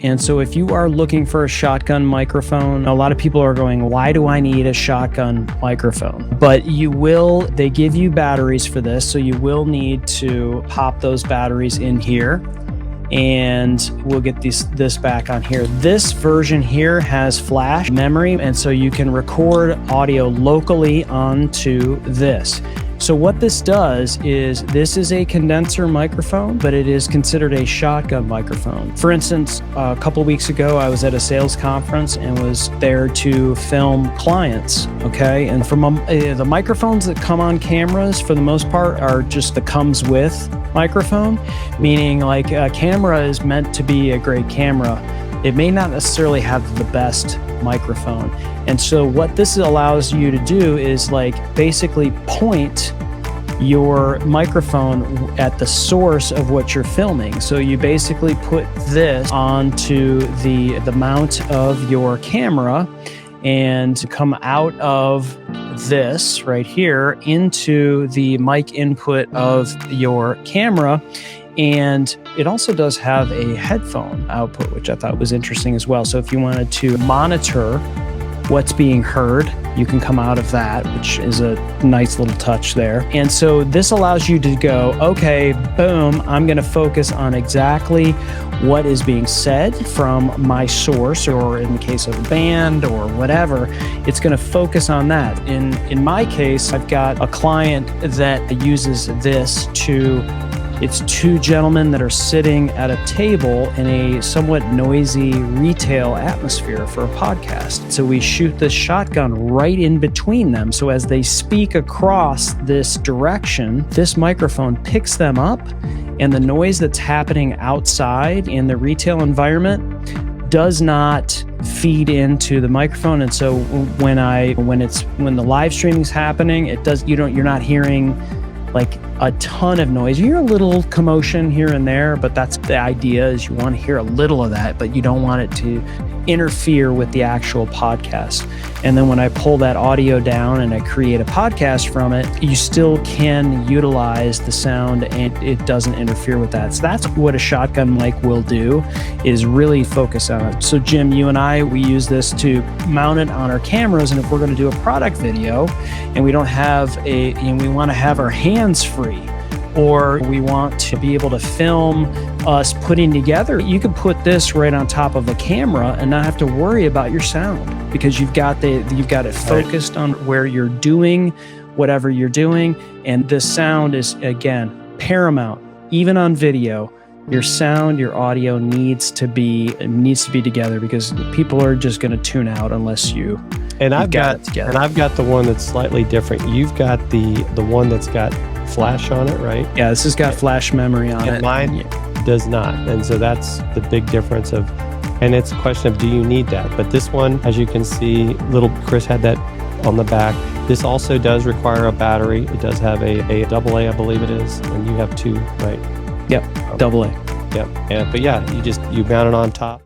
And so if you are looking for a shotgun microphone, a lot of people are going, why do I need a shotgun microphone? But they give you batteries for this, so you will need to pop those batteries in here. And we'll get this back on here. This version here has flash memory, and so you can record audio locally onto this. So what this does is, this is a condenser microphone, but it is considered a shotgun microphone. For instance, a couple of weeks ago, I was at a sales conference and was there to film clients, okay? And from the microphones that come on cameras, for the most part, are just the comes with microphone, meaning like a camera is meant to be a great camera. It may not necessarily have the best microphone. And so what this allows you to do is like basically point your microphone at the source of what you're filming. So you basically put this onto the mount of your camera and come out of this right here into the mic input of your camera. And it also does have a headphone output, which I thought was interesting as well. So if you wanted to monitor what's being heard, you can come out of that, which is a nice little touch there. And so this allows you to go, okay, boom, I'm going to focus on exactly what is being said from my source, or in the case of a band or whatever, it's going to focus on that. In my case, I've got a client that uses this it's two gentlemen that are sitting at a table in a somewhat noisy retail atmosphere for a podcast. So we shoot this shotgun right in between them. So as they speak across this direction, this microphone picks them up, and the noise that's happening outside in the retail environment does not feed into the microphone. And so when the live streaming is happening, you're not hearing like a ton of noise. You hear a little commotion here and there, but that's the idea, is you want to hear a little of that, but you don't want it to interfere with the actual podcast. And then when I pull that audio down and I create a podcast from it, you still can utilize the sound and it doesn't interfere with that. So that's what a shotgun mic will do, is really focus on it. So Jim, you and I, we use this to mount it on our cameras. And if we're going to do a product video and we want to have our hands free, or we want to be able to film us putting together, you can put this right on top of the camera and not have to worry about your sound, because you've got it focused on where you're doing whatever you're doing. And this sound is, again, paramount. Even on video, your sound, your audio needs to be together, because people are just going to tune out unless you. And I've got the one that's slightly different. You've got the one that's got flash on it, right? Yeah, this has got flash memory on it. Mine does not. And so that's the big difference and it's a question of, do you need that? But this one, as you can see, little Chris had that on the back. This also does require a battery. It does have a AA, I believe it is. And you have two, right? Yep, AA. Yep. Yeah, but yeah, you mount it on top.